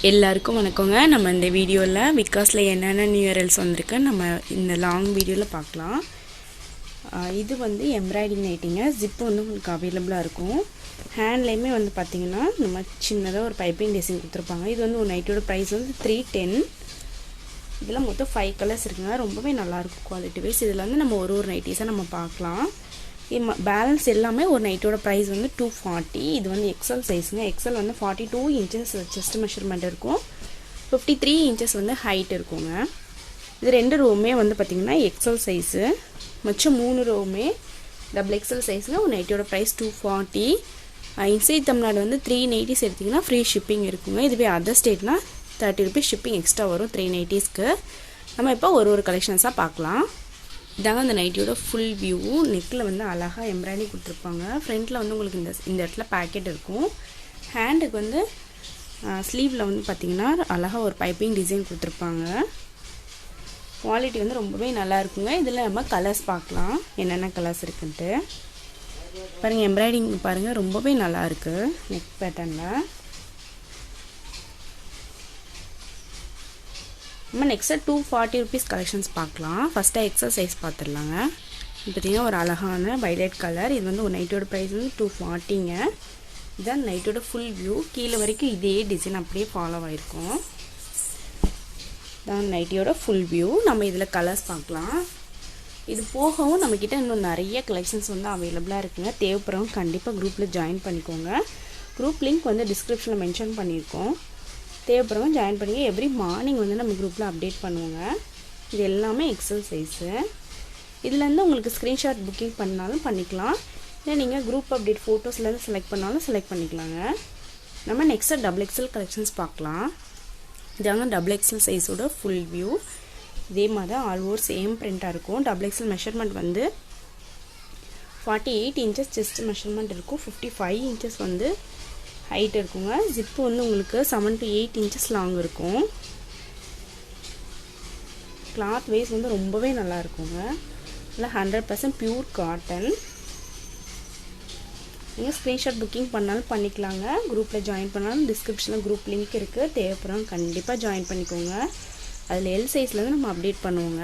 எல்லாருக்கும் வணக்கங்க. நம்ம இந்த வீடியோவில் விகாஸில் என்னென்ன நியூ இயர்ஸ் வந்திருக்குன்னு நம்ம இந்த லாங் வீடியோவில் பார்க்கலாம். இது வந்து எம்ப்ராய்டிங் நைட்டிங்க. ஜிப்பு வந்து உங்களுக்கு அவைலபிளாக இருக்கும். ஹேண்ட்லேயுமே வந்து பார்த்திங்கன்னா நம்ம சின்னதாக ஒரு பைப்பிங் டிசைன் கொடுத்துருப்பாங்க. இது வந்து ஒரு நைட்டோட ப்ரைஸ் வந்து 310. இதில் மொத்தம் 5 கலர்ஸ் இருக்குங்க. ரொம்பவே நல்லாயிருக்கும் குவாலிட்டி வைஸ். இதில் வந்து நம்ம ஒரு நைட்டிஸாக நம்ம பார்க்கலாம். பேலன்ஸ் எல்லாமே ஒரு நைட்டோட ப்ரைஸ் வந்து 240. இது வந்து எக்ஸல் சைஸுங்க. எக்ஸல் வந்து 42 இன்ச்சஸ் செஸ்ட் மெஷர்மெண்ட் இருக்கும். 53 இன்ச்சஸ் வந்து ஹைட் இருக்குங்க. இது 2 ரோவுமே வந்து பார்த்திங்கன்னா எக்ஸல் சைஸு. மிச்சம் 3 ரோவுமே டபுள் எக்ஸல் சைஸுங்க. ஒரு நைட்டோட ப்ரைஸ் 240. இன்சைட் தமிழ்நாடு வந்து 390s எடுத்திங்கன்னா ஃப்ரீ ஷிப்பிங் இருக்குங்க. இதுவே அதர் ஸ்டேட்னால் 30 rupees ஷிப்பிங் எக்ஸ்ட்ரா வரும் 390ஸ்க்கு. நம்ம இப்போ ஒரு கலெக்ஷன்ஸாக பார்க்கலாம். இதாங்க அந்த நைட்டியோட ஃபுல் வியூ. நெக்கில் வந்து அழகாக எம்ப்ராய்டிங் கொடுத்துருப்பாங்க. ஃப்ரண்ட்டில் வந்து உங்களுக்கு இந்த இடத்துல பேக்கெட் இருக்கும். ஹேண்டுக்கு வந்து ஸ்லீவில் வந்து பார்த்திங்கன்னா அழகாக ஒரு பைப்பிங் டிசைன் கொடுத்துருப்பாங்க. குவாலிட்டி வந்து ரொம்பவே நல்லா இருக்குங்க. இதில் நம்ம கலர்ஸ் பார்க்கலாம், என்னென்ன கலர்ஸ் இருக்குன்ட்டு பாருங்கள். எம்ப்ராய்டிங் பாருங்கள், ரொம்பவே நல்லா இருக்குது நெக் பேட்டர்னில். நம்ம நெக்ஸ்ட்டு 240 rupees கலெக்ஷன்ஸ் பார்க்கலாம். ஃபஸ்ட்டாக எக்ஸல் சைஸ் பார்த்துடலாங்க. பார்த்தீங்கன்னா ஒரு அழகான வைலட் கலர். இது வந்து ஒரு நைட்டோட ப்ரைஸ் வந்து 240ங்க. இதுதான் நைட்டோட ஃபுல் வியூ. கீழே வரைக்கும் இதே டிசைன் அப்படியே ஃபாலோ ஆகிருக்கும். இதான் நைட்டியோட ஃபுல் வியூ. நம்ம இதில் கலர்ஸ் பார்க்கலாம். இது போகவும் நம்மக்கிட்ட இன்னும் நிறைய கலெக்ஷன்ஸ் வந்து அவைலபிளாக இருக்குங்க. தேவைப்படுறவங்க கண்டிப்பாக குரூப்பில் ஜாயின் பண்ணிக்கோங்க. குரூப் லிங்க் வந்து டிஸ்கிரிப்ஷனில் மென்ஷன் பண்ணியிருக்கோம். தேவைப்படுறவங்க ஜாயின் பண்ணிங்க. எவ்ரி மார்னிங் வந்து நம்ம குரூப்பில் அப்டேட் பண்ணுவோங்க. இது எல்லாமே எக்ஸல் சைஸு. இதுலேருந்து உங்களுக்கு ஸ்க்ரீன்ஷாட் புக்கிங் பண்ணாலும் பண்ணிக்கலாம். இல்லை நீங்கள் குரூப் அப்டேட் ஃபோட்டோஸ்லேருந்து செலக்ட் பண்ணாலும் செலக்ட் பண்ணிக்கலாங்க. நம்ம நெக்ஸ்ட்டு டபுள் எக்ஸல் கலெக்ஷன்ஸ் பார்க்கலாம். இதாங்க டபுள் எக்ஸல் சைஸோட ஃபுல் வியூ. இதே மாதிரி தான் ஆல் ஓவர் சேம் பிரிண்ட்டாக இருக்கும். டபுள் எக்ஸல் மெஷர்மெண்ட் வந்து 48 இன்ச்சஸ் செஸ்ட் மெஷர்மெண்ட் இருக்கும். 55 இன்ச்சஸ் வந்து ஹைட் இருக்குங்க. ஜிப்பு வந்து உங்களுக்கு 7 to 8 இன்ச்சஸ் லாங் இருக்கும். கிளாத் வைஸ் வந்து ரொம்பவே நல்லா இருக்குங்க. இல்லை 100% பியூர் காட்டன். நீங்கள் ஸ்க்ரீன்ஷாட் புக்கிங் பண்ணாலும் பண்ணிக்கலாங்க. குரூப்பில் ஜாயின் பண்ணாலும் டிஸ்கிரிப்ஷனில் குரூப் லிங்க் இருக்குது. தேவைப்படுறவங்க கண்டிப்பாக ஜாயின் பண்ணிக்கோங்க. அதில் எல் சைஸ்லேருந்து நம்ம அப்டேட் பண்ணுவோங்க.